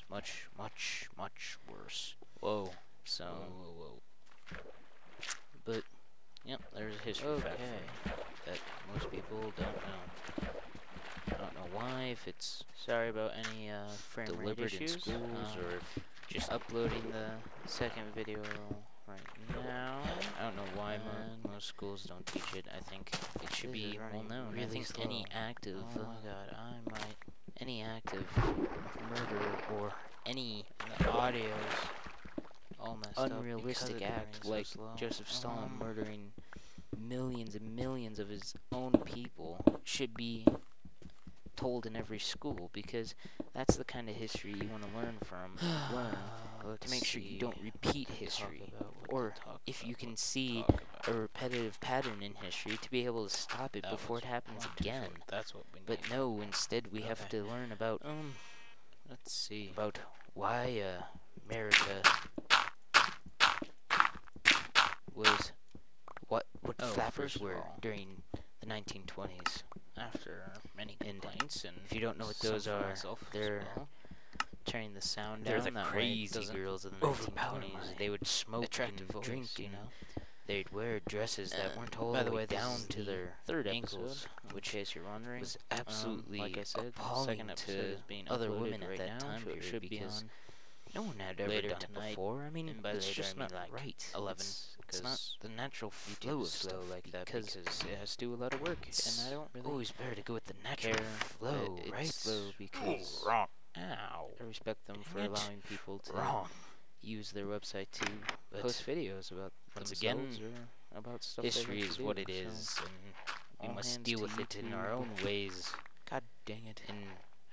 much worse. Whoa. So, Whoa. but, yep, there's a history fact that most people don't know. I don't know why, if it's Sorry about any frame rate delivered in issues. schools, or if Just uploading the second video right now. I don't know why most schools don't teach it. I think it should This is be well running known. really I think slow. any act of Oh my god, I might. any act of murder or any The audio's all messed unrealistic up act like Joseph Stalin murdering millions and millions of his own people should be told in every school, because that's the kind of history you want to learn from. To make sure you don't repeat history, or if you can see a repetitive pattern in history, to be able to stop it before it happens again. That's what we need. But no, instead we have to learn about let's see. about why America was what flappers first of were all, during the 1920s. after many complaints, and If you don't know what some those for are, myself as they're well, turning the sound they're down. the that way it crazy doesn't girls of the overpower 1920s. my They would smoke attractive and voice, drink, you and know. they'd wear dresses that weren't all By the way this down is to the their third ankles, episode, which in case you're wondering. was absolutely like I said, the appalling second episode to is being other uploaded women at right that now, time so it period, should be because on no one had ever later done tonight, it before. I mean, and by it's later, just I mean, not like, right. 11, It's not the natural flow YouTube of is slow stuff like that because it has to do a lot of work, and I don't really always better to go with the natural care flow, that right? it's slow because wrong. I respect them for Dang it. allowing people to Wrong. use their website to But post videos about once themselves again, or about stuff they history like is to what do, it is, so and we all must hands deal to with it in our YouTube. own ways. God dang it. And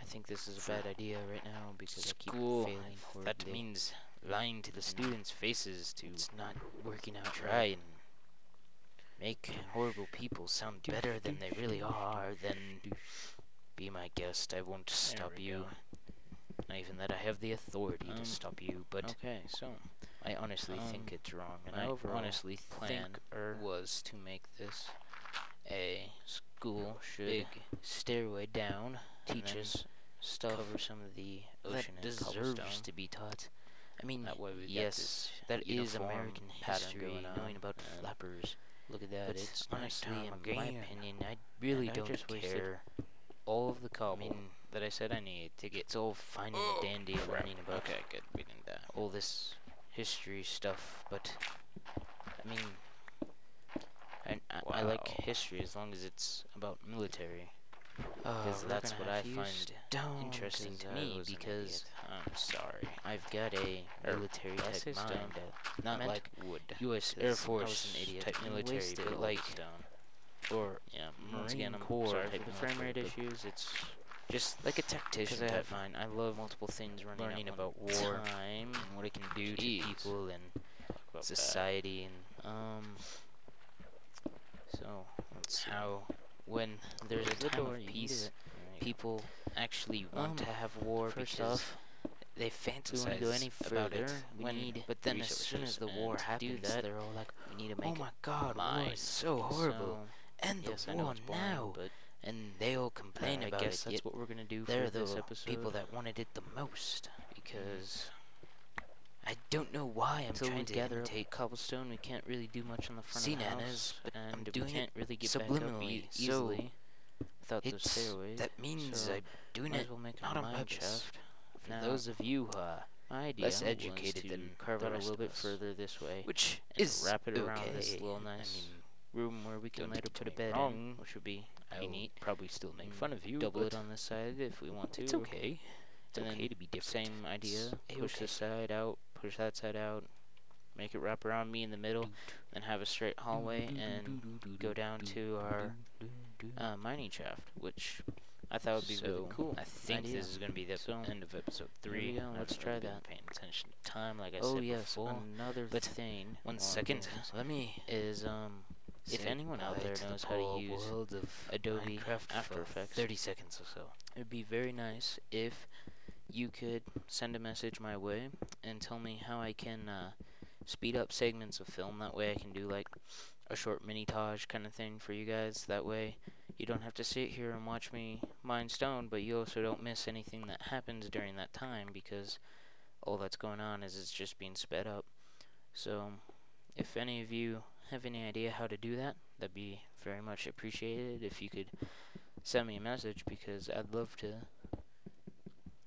I think this is a bad idea right now because I keep school, failing that horribly. means lying to the students' faces to It's not working out try and make horrible people sound better than they really are. Then be my guest. I won't stop we you. go. Not even that I have the authority to stop you, but Okay, so I honestly think it's wrong, and my I overall honestly plan think was to make this a school should big stairway down teach teach us us stuff cover some of the ocean that and deserves deserves to be taught. I mean, That way we get yes, this that is uniform American pattern history, going on, knowing about and flappers. look at that, But it's honestly, nighttime in my again. opinion, I really And I don't just wasted care. all of the I cobble mean, that I said I needed to get. it's all fine and dandy learning about Okay, good, we didn't die. all this history stuff, but I mean, I like Wow. history as long as it's about military, Because because that's what I find interesting to me, because I'm sorry. I've got a military I say type mind, stone. not meant like wood. U.S. 'Cause Air I was Force an idiot type and military, wasted but all like, the stone. or Yeah, once again, Marine I'm Corps sorry type for the military, frame rate but issues. It's just like a tactician I type have mind. I love multiple things running learning at about one war time. and what it can do Jeez. to people and About society, and So let's see. how when there's a Close the time door, of you can do peace, it. There you go. people actually want to have war first because off, they if we fantasize want to go any about further, it. But then as soon as the war happens, that, they're all like, we need to "Oh make my it God, war mine." is so horrible! End Yes, the I know war it's boring, now!" but And they all complain I about guess it. that's Yet what we're gonna do they're for this the episode. people that wanted it the most, because I don't know why I'm Until we trying to gather up imitate cobblestone, we can't really do much on the front sea of the nanas, house, but and I'm we doing can't it really get back up subliminally, so easily without those it's stairways. that means so I'm doing might it as well make a not on mine purpose. shaft. For Now, those of you my idea less was educated to than carve the out a rest little of bit us, further this way, which and is wrap it around this okay. little nice I mean, room where we can don't later get put a me bed wrong, in, which would be I'll pretty neat. probably still make Mm, fun of you, Double but it on this side if we want to. it's okay. It's And okay then to be different. Same idea. It's Push okay. this side out, push that side out, make it wrap around me in the middle, and have a straight hallway and go down to our mining shaft, which I thought would be really So, cool. I think idea. this is going to be the So, end of episode Here 3. we go, I let's haven't try really been that. paying attention to time, like I Oh said yes, before. another But thing. One well, second, yes, let me is if say anyone out goodbye there to the knows how to poor use world of Adobe Minecraft After for Effects, 30 seconds or so. it would be very nice if you could send a message my way and tell me how I can speed up segments of film. That way I can do like a short mini-tage kind of thing for you guys. That way you don't have to sit here and watch me mine stone, but you also don't miss anything that happens during that time, because all that's going on is it's just being sped up. So, if any of you have any idea how to do that, that'd be very much appreciated if you could send me a message, because I'd love to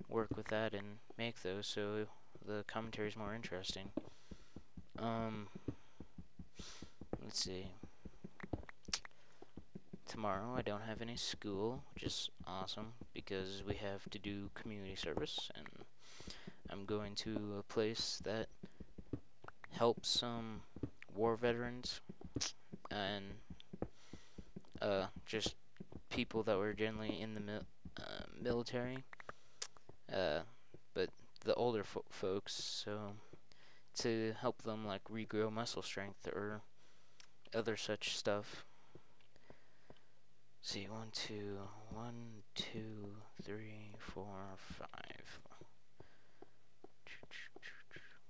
work with that and make those so the commentary is more interesting. Let's see. Tomorrow I don't have any school, which is awesome because we have to do community service, and I'm going to a place that helps war veterans and just people that were generally in the military, but the older folks, so to help them like regrow muscle strength or other such stuff. See, 1, 2, 1, 2, 3, 4, 5.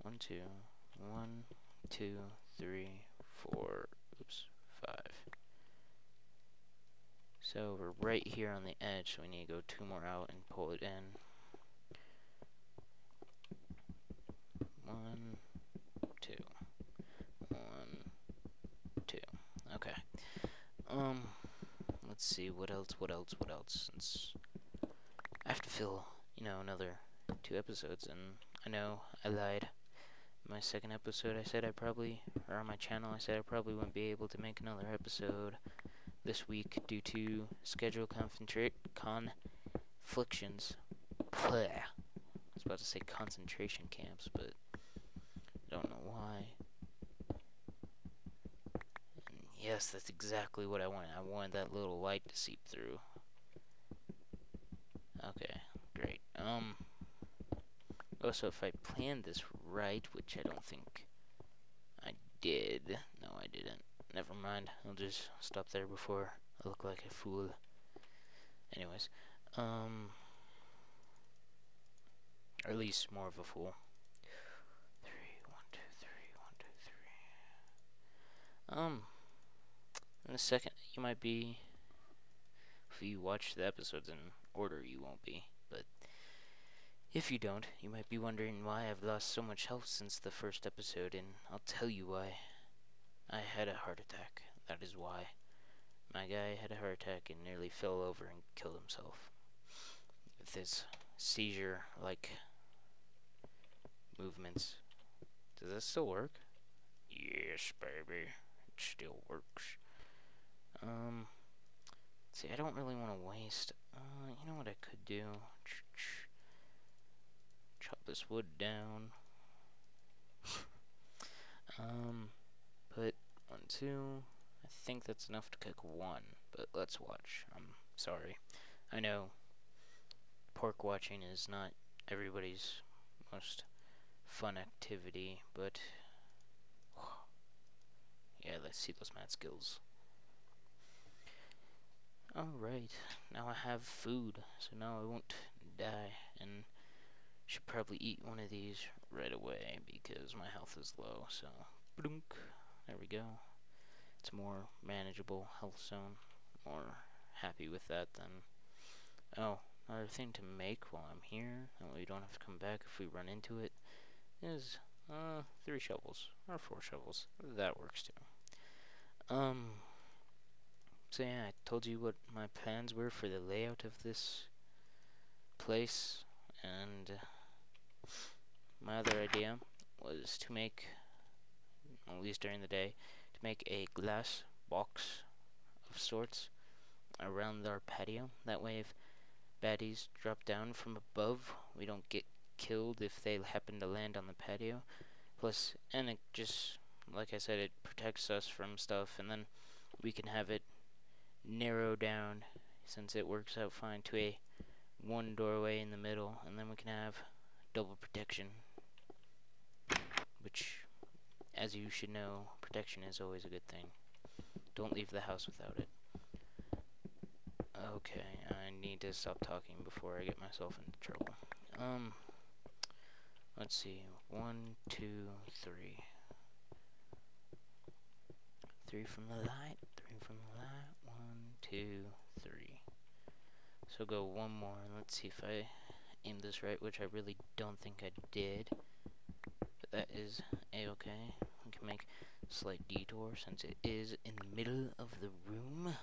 1, 2, 1, 2, 3, 4. Oops, 5. So we're right here on the edge, so we need to go 2 more out and pull it in. 1, 2, 1, 2. Okay. Let's see, what else? Since I have to fill, another 2 episodes, and I know I lied. My second episode, I said on my channel, I said I probably wouldn't be able to make another episode this week due to schedule conflictions. Blech. I was about to say concentration camps, but I don't know why. And yes, that's exactly what I wanted. I wanted that little light to seep through. Okay, great. Also, if I planned this right, which I don't think I did. No, I didn't. Never mind. I'll just stop there before I look like a fool. Anyways, or at least more of a fool. 3, 1, 2, 3, 1, 2, 3. In a second, you might be. If you watch the episodes in order, you won't be. But if you don't, you might be wondering why I've lost so much health since the first episode, and I'll tell you why. I had a heart attack. That is why. My guy had a heart attack and nearly fell over and killed himself. With his seizure-like movements. Does that still work? Yes, baby. It still works. See, I don't really want to waste. You know what I could do? Chop this wood down. Put 1, 2. I think that's enough to cook 1, but let's watch. I'm sorry. I know pork watching is not everybody's most fun activity, but yeah, let's see those mad skills. Alright, now I have food, so now I won't die, and should probably eat one of these right away because my health is low, so blunk. There we go. It's more manageable health zone. More happy with that than. Oh, another thing to make while I'm here, and we don't have to come back if we run into it, is 3 shovels or 4 shovels. That works too. So yeah, I told you what my plans were for the layout of this place, and my other idea was to make, at least during the day, to make a glass box of sorts around our patio. That way if baddies drop down from above, we don't get killed if they happen to land on the patio. Plus, and it just, like I said, it protects us from stuff, and then we can have it narrow down, since it works out fine, to a 1 doorway in the middle, and then we can have double protection, which, as you should know, protection is always a good thing. Don't leave the house without it. Okay, I need to stop talking before I get myself into trouble. Let's see, 1, 2, 3. 3 from the light, 3 from the light, 1, 2, So go one more, and let's see if I aim this right, which I really don't think I did. But that is a-okay. We can make a slight detour since it is in the middle of the room.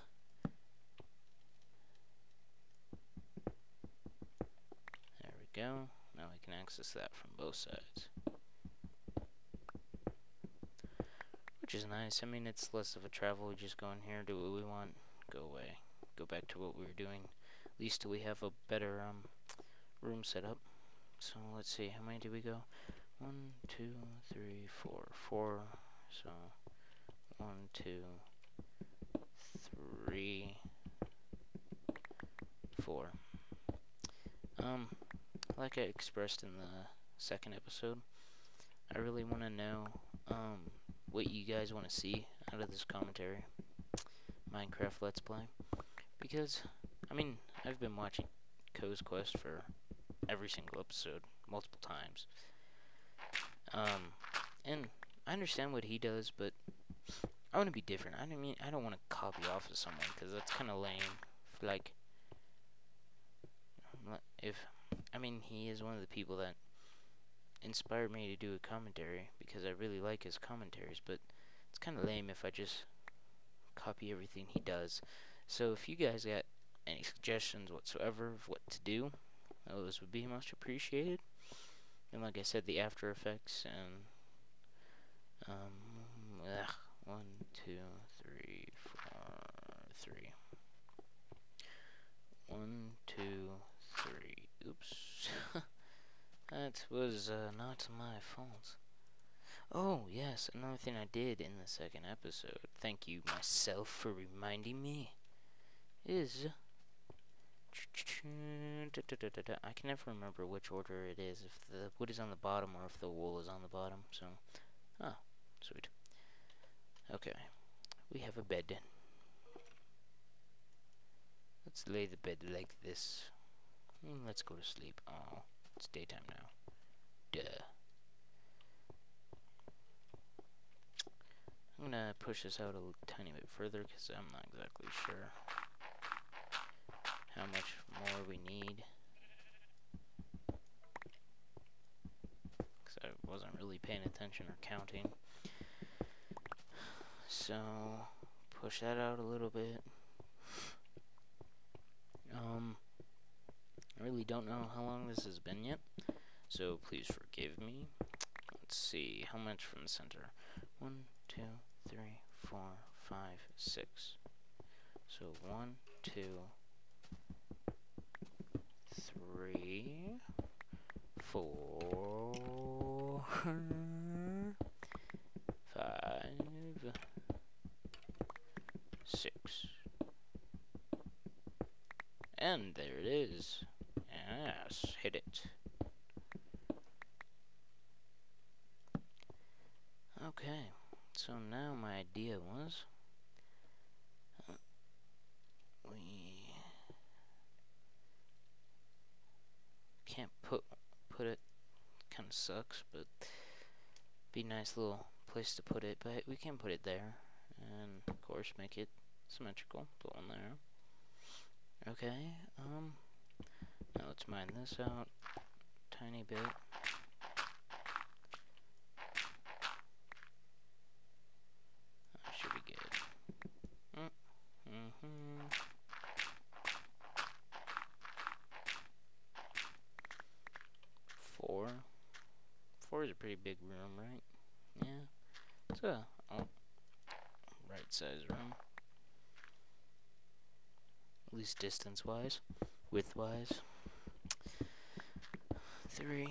There we go. Now we can access that from both sides. Which is nice. I mean, it's less of a travel. We just go in here, do what we want, go away. Go back to what we were doing. At least till we have a better room set up. So let's see, how many do we go? 1, 2, 3, 4. 4. So 1, 2, 3, 4. Like I expressed in the second episode, I really want to know what you guys want to see out of this commentary Minecraft Let's Play, because I mean, I've been watching Co's Quest for every single episode multiple times, and I understand what he does, but I want to be different. I don't want to copy off of someone, because that's kind of lame. Like, he is one of the people that inspired me to do a commentary, because I really like his commentaries, but it's kind of lame if I just copy everything he does. So if you guys got any suggestions whatsoever of what to do, those would be most appreciated. And like I said, the After Effects and 1, 2, 3, 4, 3. 1, 2, 3. Oops. That was not my fault. Oh, yes, another thing I did in the second episode, thank you myself for reminding me, is... I can never remember which order it is, if the wood is on the bottom or if the wool is on the bottom, so... Ah, sweet. Okay, we have a bed. Let's lay the bed like this. Let's go to sleep. Oh, it's daytime now. Duh. I'm gonna push this out a tiny bit further because I'm not exactly sure how much more we need. Because I wasn't really paying attention or counting. So, push that out a little bit. I really don't know how long this has been yet, so please forgive me. Let's see, how much from the center? 1, 2, 3, 4, 5, 6. So 1, 2, 3, 4, 5, 6. And there it is. Yes, hit it. Okay, so now my idea was we can't put it, kind of sucks, but be a nice little place to put it, but we can put it there, and of course make it symmetrical, put one there. Okay, now let's mine this out tiny bit. That should be good. Four. 4 is a pretty big room, right? Yeah. It's a right size room. At least distance wise. Width wise. 3, 1,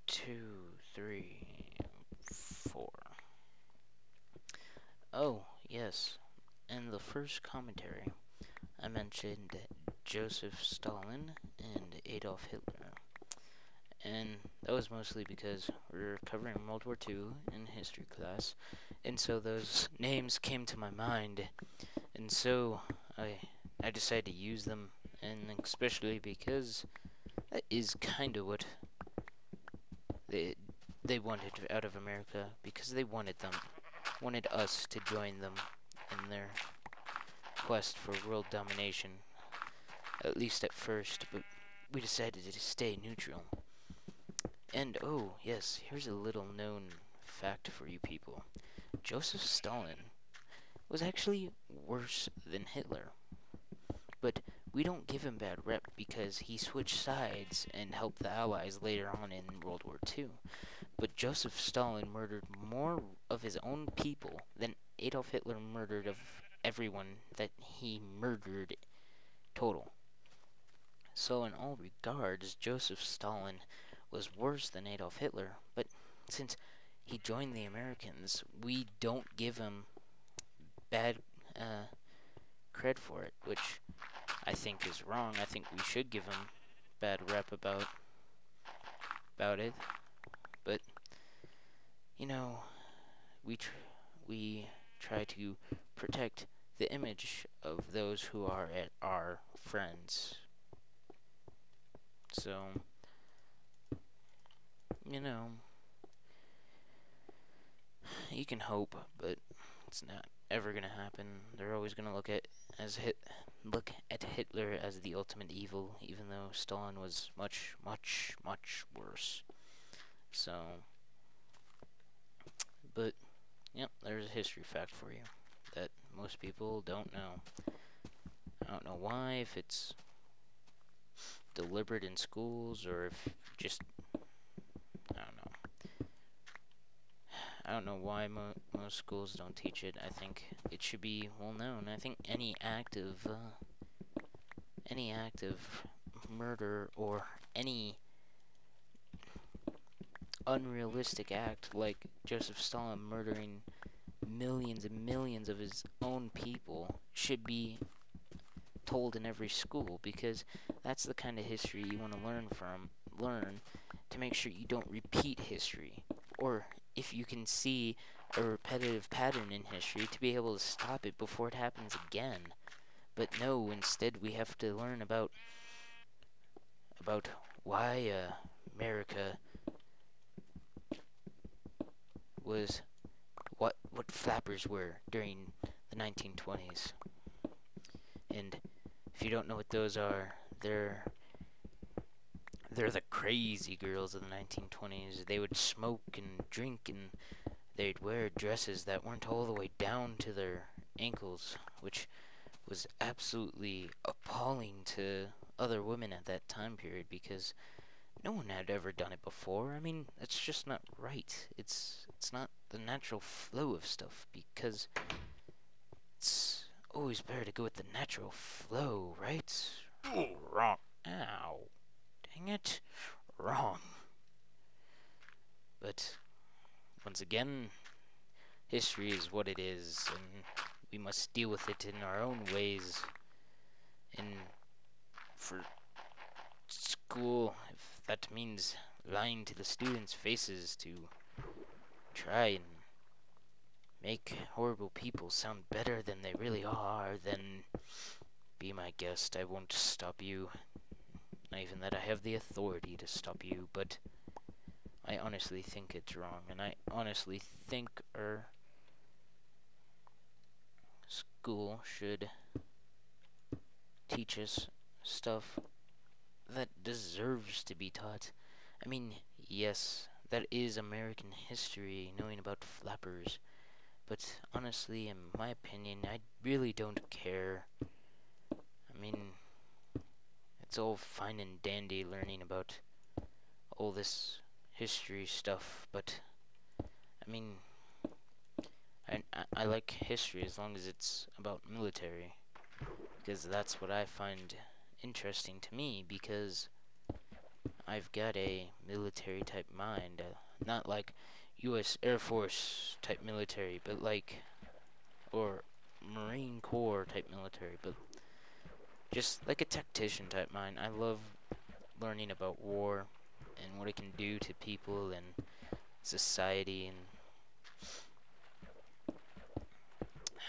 2, 3, 4. Oh, yes. In the first commentary, I mentioned Joseph Stalin and Adolf Hitler. And that was mostly because we were covering World War II in history class, and so those names came to my mind, and so I decided to use them, and especially because that is kind of what they wanted out of America, because they wanted us to join them in their quest for world domination. at least at first, but we decided to stay neutral. And oh, yes, here's a little known fact for you people. Joseph Stalin was actually worse than Hitler. But we don't give him bad rep because he switched sides and helped the Allies later on in World War II. But Joseph Stalin murdered more of his own people than Adolf Hitler murdered of everyone that he murdered total. So in all regards, Joseph Stalin was worse than Adolf Hitler, but since he joined the Americans, we don't give him bad cred for it, which I think is wrong. I think we should give him bad rep about it, but you know, we try to protect the image of those who are our friends. So, you know, you can hope, but it's not ever gonna happen. They're always gonna look at Hitler as the ultimate evil, even though Stalin was much, much, much worse. So, but yep, there's a history fact for you that most people don't know. I don't know why, if it's deliberate in schools or if just I don't know why most schools don't teach it. I think it should be well known. I think any act of murder or any unrealistic act like Joseph Stalin murdering millions and millions of his own people should be told in every school, because that's the kind of history you want to learn to make sure you don't repeat history, or if you can see a repetitive pattern in history, to be able to stop it before it happens again. But no, instead we have to learn about why America was what flappers were during the 1920s. And if you don't know what those are, they're the crazy girls of the 1920s. They would smoke and drink, and they'd wear dresses that weren't all the way down to their ankles, which was absolutely appalling to other women at that time period, because no one had ever done it before. I mean, it's just not right. It's not the natural flow of stuff, because it's always better to go with the natural flow, right? Oh, wrong. Ow. Dang it. Wrong. But, once again, history is what it is, and we must deal with it in our own ways. And for school, if that means lying to the students' faces to try and make horrible people sound better than they really are, then be my guest. I won't stop you. Not even that I have the authority to stop you, but I honestly think it's wrong, and I honestly think our school should teach us stuff that deserves to be taught. I mean, yes, that is American history, knowing about flappers, but honestly, in my opinion, I really don't care. I mean, it's all fine and dandy learning about all this history stuff, but I mean, I like history as long as it's about military, because that's what I find interesting to me, because I've got a military type mind, not like U.S. Air Force type military, but like, or Marine Corps type military, but just like a tactician type mind. I love learning about war and what it can do to people and society, and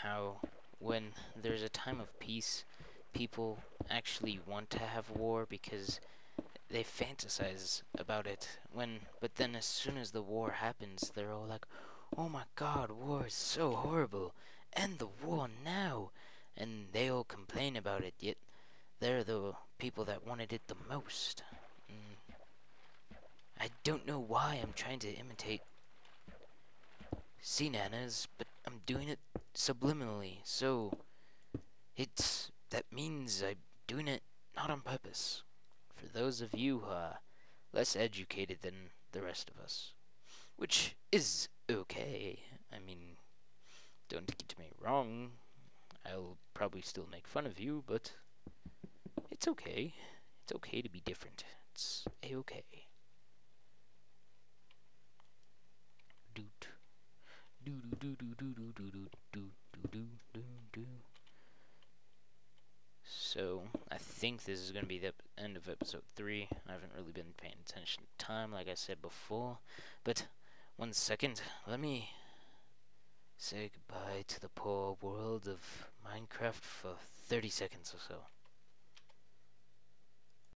how when there's a time of peace, people actually want to have war because they fantasize about it. But then as soon as the war happens, they're all like, "Oh my God, war is so horrible! End the war now!" And they all complain about it. Yet they're the people that wanted it the most. Mm, I don't know why I'm trying to imitate sea nanas, but I'm doing it subliminally, so that means I'm doing it not on purpose. For those of you who are less educated than the rest of us, which is okay. I mean, don't get me wrong, I'll probably still make fun of you, but it's okay. It's okay to be different. It's a-okay. Doot. So, I think this is going to be the end of episode 3. I haven't really been paying attention to time, like I said before. But, 1 second, let me say goodbye to the poor world of Minecraft for 30 seconds or so.